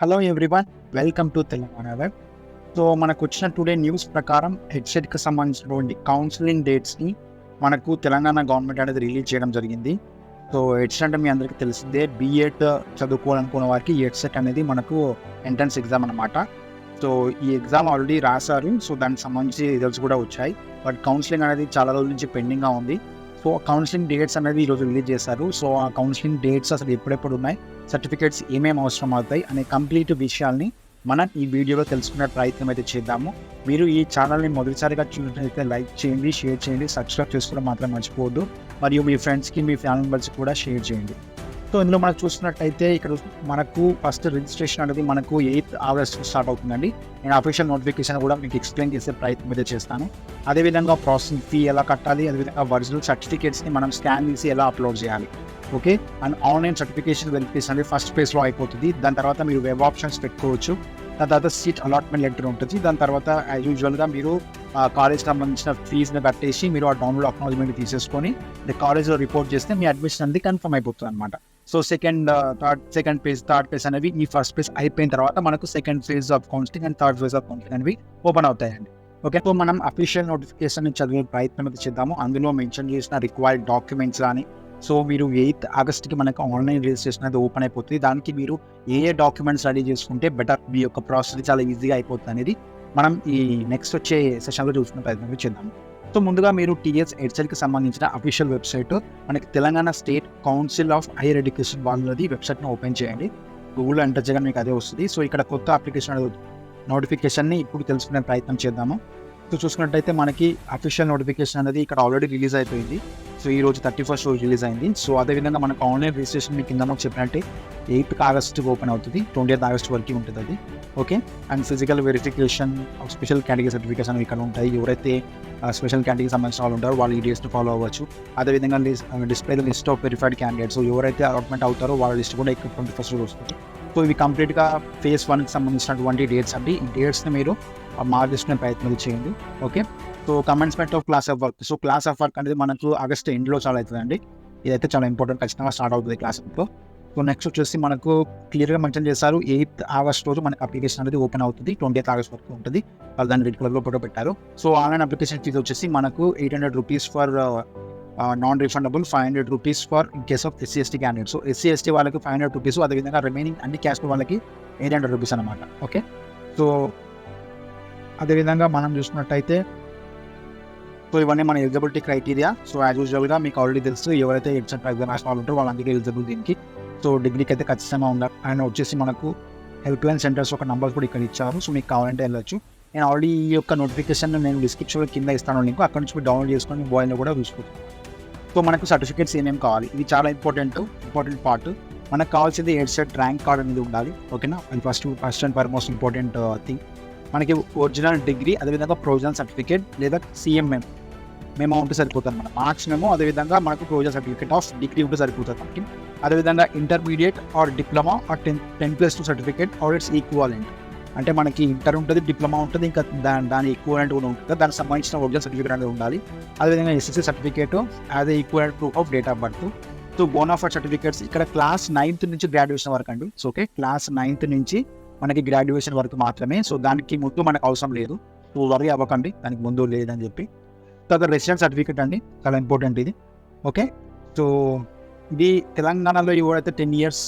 Hello everyone, welcome to Telangana web. So మనకు వచ్చిన today news ప్రకారం హెడ్సెట్కి సంబంధించినటువంటి కౌన్సిలింగ్ డేట్స్ని మనకు తెలంగాణ గవర్నమెంట్ అనేది రిలీజ్ చేయడం జరిగింది. సో హెడ్సెట్ అంటే మీ అందరికీ తెలిసిందే, బీఎడ్ చదువుకోవాలనుకున్న వారికి ఈ హెడ్సెట్ అనేది మనకు ఎంట్రన్స్ ఎగ్జామ్ అనమాట. సో ఈ ఎగ్జామ్ ఆల్రెడీ రాశారు. సో దానికి సంబంధించి రిజల్ట్స్ కూడా వచ్చాయి. బట్ కౌన్సిలింగ్ అనేది చాలా రోజుల నుంచి పెండింగ్గా ఉంది. సో కౌన్సిలింగ్ డేట్స్ అనేది ఈరోజు రిలీజ్ చేశారు. సో ఆ కౌన్సిలింగ్ డేట్స్ అసలు ఎప్పుడెప్పుడు ఉన్నాయి, సర్టిఫికేట్స్ ఏమేమి అవసరం అవుతాయి అనే కంప్లీట్ విషయాల్ని మనం ఈ వీడియోలో తెలుసుకునే ప్రయత్నం అయితే చేద్దాము. మీరు ఈ ఛానల్ని మొదటిసారిగా చూసినట్లయితే లైక్ చేయండి, షేర్ చేయండి, సబ్స్క్రైబ్ చేసుకోవడం మాత్రం మర్చిపోవద్దు. మరియు మీ ఫ్రెండ్స్కి, మీ ఫ్యామిలీ మెంబర్స్కి కూడా షేర్ చేయండి. సో ఇందులో మనకు చూసినట్టయితే ఇక్కడ మనకు ఫస్ట్ రిజిస్ట్రేషన్ అనేది మనకు 8th August స్టార్ట్ అవుతుందండి. నేను అఫీషియల్ నోటిఫికేషన్ కూడా మీకు ఎక్స్ప్లెయిన్ చేసే ప్రయత్నం అయితే చేస్తాను. అదేవిధంగా ప్రాసెసింగ్ ఫీ ఎలా కట్టాలి, అదేవిధంగా ఒరిజినల్ సర్టిఫికేట్స్ని మనం స్కాన్ చేసి ఎలా అప్లోడ్ చేయాలి, okay. And online certification verification అనేది ఫస్ట్ ఫేజ్లో అయిపోతుంది. దాని తర్వాత మీరు వెబ్ ఆప్షన్స్ పెట్టుకోవచ్చు. దాని తర్వాత సీట్ అలాట్మెంట్ లెటర్ ఉంటుంది. దాని తర్వాత యాజ్ యూజువల్గా మీరు కాలేజ్కి సంబంధించిన ఫీజుని కట్టేసి మీరు ఆ డౌన్లోడ్ అక్నాలజ్మెంట్ తీసేసుకొని కాలేజ్లో రిపోర్ట్ చేస్తే మీ అడ్మిషన్ అనేది కన్ఫర్మ్ అయిపోతుంది అనమాట. So second phase, third phase అనేవి ఈ ఫస్ట్ ఫేజ్ అయిపోయిన తర్వాత మనకు second phase of counselling and third phase of counselling అనేవి ఓపెన్ అవుతాయండి. ఓకే. సో మనం అఫీషియల్ నోటిఫికేషన్ చదివే ప్రయత్నం అయితే చేద్దాము. అందులో మెన్షన్ చేసిన రిక్వైర్డ్ డాక్యుమెంట్స్ కానీ, సో మీరు 8th Augustకి మనకు ఆన్లైన్ రిజిస్ట్రేషన్ అనేది ఓపెన్ అయిపోతుంది. దానికి మీరు ఏ డాక్యుమెంట్స్ రెడీ చేసుకుంటే బెటర్, మీ యొక్క ప్రాసెస్ చాలా ఈజీగా అయిపోతుంది అనేది మనం ఈ నెక్స్ట్ వచ్చే సెషన్లో చూసుకునే ప్రయత్నం చేద్దాము. సో ముందుగా మీరు టీఎస్ హెడ్సెట్కి సంబంధించిన అఫీషియల్ వెబ్సైట్, మనకి Telangana state council of higher education వాళ్ళది వెబ్సైట్ని ఓపెన్ చేయండి. గూగుల్లో ఎంటర్ చేయగానే మీకు అదే వస్తుంది. సో ఇక్కడ కొత్త అప్లికేషన్ నోటిఫికేషన్ని ఇప్పుడు తెలుసుకునే ప్రయత్నం చేద్దాము. సో చూసుకున్నట్టయితే మనకి అఫీషియల్ నోటిఫికేషన్ అనేది ఇక్కడ ఆల్రెడీ రిలీజ్ అయిపోయింది. సో ఈ రోజు 31st రోజు రిలీజ్ అయింది. సో అదేవిధంగా మనకు ఆన్లైన్ రిజిస్ట్రేషన్ మీకు కింద చెప్పినట్టే 8th August ఓపెన్ అవుతుంది, 20th August వరకు ఉంటుంది అది, okay. And physical verification of special category certification ఇక్కడ ఉంటాయి. ఎవరైతే స్పెషల్ కేటగిరీకి సంబంధించిన వాళ్ళు ఉంటారో వాళ్ళు ఈ డేట్స్ని ఫాలో అవ్వచ్చు. అదేవిధంగా display list of verified candidates, ఎవరైతే అలాట్మెంట్ అవుతారో వాళ్ళ లిస్ట్ కూడా ఇక్కడ 21st రోజు వస్తుంది. సో ఇవి కంప్లీట్గా ఫేజ్ 1కి సంబంధించినటువంటి డేట్స్ అండి. ఈ డేట్స్ని మీరు మార్చేసుకునే ప్రయత్నం చేయండి, okay. So commencement of class of work. So class of work అనేది మనకు ఆగస్ట్ ఎండ్లో చాలా అవుతుందండి. ఇదైతే చాలా ఇంపార్టెంట్, ఖచ్చితంగా స్టార్ట్ అవుతుంది క్లాస్ వర్క్లో. సో నెక్స్ట్ వచ్చేసి మనకు క్లియర్గా మెన్షన్ చేశారు 8th August రోజు మనకు అప్లికేషన్ అనేది ఓపెన్ అవుతుంది, 20th August వరకు ఉంటుంది. వాళ్ళు దాన్ని రెడ్ కలర్లో ఫోటో పెట్టారు. సో ఆన్లైన్ అప్లికేషన్ ఫీజు వచ్చేసి మనకు 800 rupees for non refundable, 500 rupees for in case of SC/ST candidates. So SC/ST వాళ్ళకి 500 రూపీస్, అదేవిధంగా రిమైనింగ్ అన్ని క్యాస్ట్ వాళ్ళకి 800 రూపీస్ అనమాట, ఓకే. సో అదేవిధంగా మనం చూసుకున్నట్టయితే సో ఇవన్నీ మన ఎలిజిబిలిటీ క్రైటీరియా. సో యాజ్ యూజువల్గా మీకు ఆల్రెడీ తెలుసు, ఎవరైతే హెడ్సెట్ ఎగ్జామ్ రాసిన వాళ్ళు ఉంటారో వాళ్ళందరికీ ఎలిజిబుల్ దీనికి. సో డిగ్రీకి అయితే ఖచ్చితంగా ఉండాలి. అండ్ వచ్చేసి మనకు హెల్ప్ లైన్ సెంటర్స్ ఒక నంబర్ కూడా ఇక్కడ ఇచ్చారు. సో మీకు కావాలంటే వెళ్ళొచ్చు. నేను ఆల్రెడీ ఈ యొక్క నోటిఫికేషన్ నేను డిస్క్రిప్షన్లో కింద ఇస్తాను లింక్, అక్కడ నుంచి మీరు డౌన్లోడ్ చేసుకొని మొబైల్లో కూడా చూసుకోవచ్చు. సో మనకు సర్టిఫికేట్స్ ఏమేమి కావాలి, ఇది చాలా ఇంపార్టెంట్ పార్ట్. మనకు కావాల్సింది హెడ్సెట్ ర్యాంక్ కార్డ్ అనేది ఉండాలి, ఓకేనా. అది first and foremost important thing. మనకి ఒరిజినల్ డిగ్రీ, అదేవిధంగా ప్రొవిజనల్ సర్టిఫికేట్ లేదా CMM మేము ఉంటే సరిపోతుంది మన మార్క్స్ మేము. అదేవిధంగా మనకు ప్రొవిజనల్ సర్టిఫికేట్ ఆఫ్ డిగ్రీ ఉంటే సరిపోతుంది మనకి. అదేవిధంగా intermediate or diploma or 10+2 certificate or it's equivalent. అంటే మనకి ఇంటర్ ఉంటుంది, డిప్లొమా ఉంటుంది, ఇంకా దాని ఈక్వాలెంట్ కూడా ఉంటుంది. దానికి సంబంధించిన ఒరిజినల్ సర్టిఫికేట్ అనేది ఉండాలి. అదేవిధంగా SSC certificate as a equivalent proof of date of birth. So bonafide certificates ఇక్కడ క్లాస్ 9th నుంచి గ్రాడ్యుయేషన్ వరకు అండి. సో ఓకే, క్లాస్ 9th నుంచి మనకి గ్రాడ్యుయేషన్ వరకు మాత్రమే. సో దానికి ముందు మనకు అవసరం లేదు, సో వరీ అవ్వకండి దానికి ముందు లేదని చెప్పి. తర్వాత రెసిడెంట్ సర్టిఫికేట్ అండి, చాలా ఇంపార్టెంట్ ఇది, ఓకే. సో ఇది తెలంగాణలో ఎవరైతే 10 years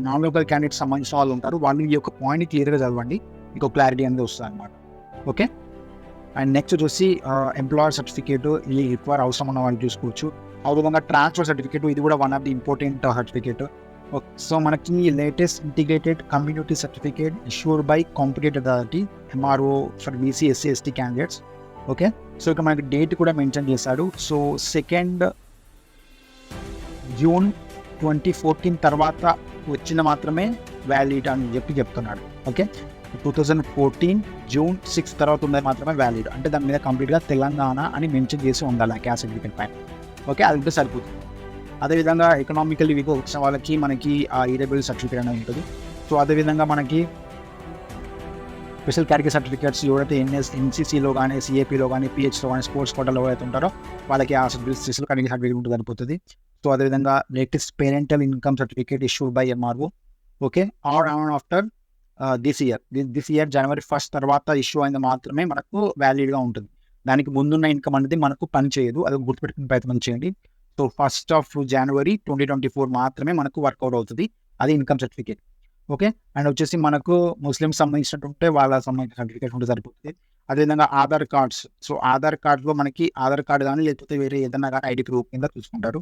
నాన్ లోకల్ క్యాండిడేట్స్ సంబంధించిన వాళ్ళు ఉంటారు, వాళ్ళు ఈ యొక్క పాయింట్ని క్లియర్గా చదవండి, మీకు క్లారిటీ అనేది వస్తుంది అనమాట, ఓకే. అండ్ నెక్స్ట్ వచ్చేసి ఎంప్లాయర్ సర్టిఫికేట్, ఇది రిక్వైర్ అవసరం ఉన్న వాళ్ళు చూసుకోవచ్చు. అదేవిధంగా ట్రాన్స్ఫర్ సర్టిఫికేట్, ఇది కూడా one of the important certificate. So మనకి latest integrated community certificate issued by competitive authority MRO for BC SC/ST candidates, okay. So ఇక్కడ మనకి డేట్ కూడా మెన్షన్ చేశాడు. సో 2nd June 2014 తర్వాత వచ్చిన మాత్రమే వ్యాలిడ్ అని చెప్తున్నాడు, ఓకే. 2014 June 6 తర్వాత ఉన్నది మాత్రమే వ్యాలిడ్. అంటే దాని మీద కంప్లీట్గా తెలంగాణ అని మెన్షన్ చేసి ఉండాలి ఆ క్యాస్ట్ సర్టిఫికేట్ పైన, ఓకే. అది ఉంటే సరిపోతుంది. అదేవిధంగా ఎకనామికల్ వీక్ వచ్చిన వాళ్ళకి మనకి ఆ EWS సర్టిఫికేట్ అనేది ఉంటుంది. సో అదేవిధంగా మనకి స్పెషల్ కేటగిరీ సర్టిఫికేట్స్ ఎవరైతే NCCలో కానీ, CAPలో కానీ, PHలో కానీ, స్పోర్ట్స్ కోటాలో ఎవరైతే ఉంటారో వాళ్ళకి ఆ స్పెషల్ కేటగిరీ సర్టిఫికేట్ ఉంటుంది సరిపోతుంది. సో అదేవిధంగా latest parental income certificate issued by MRO, okay, or on after this year జనవరి 1 తర్వాత ఇష్యూ అయింది మాత్రమే మనకు వ్యాలిడ్గా ఉంటుంది. దానికి ముందున్న ఇన్కమ్ అనేది మనకు పని చేయదు. అది గుర్తుపెట్టుకునే ప్రయత్నం చేయండి. సో 1 జనవరి 2024 మాత్రమే మనకు వర్కౌట్ అవుతుంది. అది ఇన్కమ్ సర్టిఫికేట్. ఓకే, అండ్ వచ్చేసి మనకు ముస్లిమ్స్ సంబంధించినట్టుంటే వాళ్ళ సంబంధించిన సర్టిఫికేట్ ఉంటే సరిపోతుంది. అదేవిధంగా ఆధార్ కార్డ్స్. సో ఆధార్ కార్డ్లో మనకి ఆధార్ కార్డ్ కానీ లేకపోతే వేరే ఏదైనా కానీ ఐడి ప్రూఫ్ కింద చూసుకుంటారు.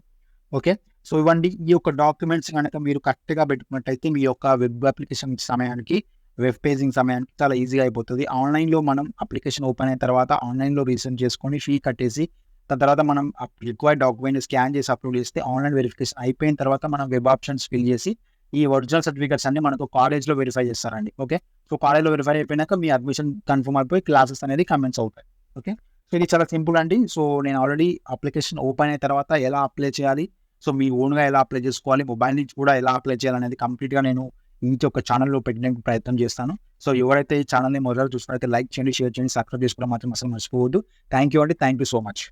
ఓకే, సో ఇవ్వండి. ఈ యొక్క డాక్యుమెంట్స్ కనుక మీరు కరెక్ట్గా పెట్టుకున్నట్టయితే మీ యొక్క వెబ్ అప్లికేషన్ సమయానికి, వెబ్ పేజింగ్ సమయానికి చాలా ఈజీగా అయిపోతుంది. ఆన్లైన్లో మనం అప్లికేషన్ ఓపెన్ అయిన తర్వాత ఆన్లైన్లో రిజిస్టర్ చేసుకొని ఫీ కట్టేసి దాని తర్వాత మనం రిక్వైర్డ్ డాక్యుమెంట్ స్కాన్ చేసి అప్లోడ్ చేస్తే ఆన్లైన్ వెరిఫికేషన్ అయిపోయిన తర్వాత మనం వెబ్ ఆప్షన్స్ ఫిల్ చేసి ఈ ఒరిజినల్ సర్టిఫికేట్స్ అన్ని మనకు కాలేజ్లో వెరిఫై చేస్తారండి. ఓకే, సో కాలేజ్లో వెరిఫై అయిపోయినాక మీ అడ్మిషన్ కన్ఫర్మ్ అయిపోయి క్లాసెస్ అనేది కమెన్స్ అవుతాయి. ఓకే, సో ఇది చాలా సింపుల్ అండి. సో నేను ఆల్రెడీ అప్లికేషన్ ఓపెన్ అయిన తర్వాత ఎలా అప్లై చేయాలి, సో మీ ఓన్గా ఎలా అప్లై చేసుకోవాలి, మొబైల్ నుంచి కూడా ఎలా అప్లై చేయాలనేది కంప్లీట్గా నేను ఇంటి ఒక ఛానల్లో పెట్టడానికి ప్రయత్నం చేస్తాను. సో ఎవరైతే ఈ ఛానల్ని మొదలు చూస్తున్నారైతే లైక్ చేయండి, షేర్ చేయండి, సబ్స్క్రైబ్ చేసుకోవడం మాత్రం అసలు మర్చిపోవద్దు. థ్యాంక్ యూ అండి. Thank you so much.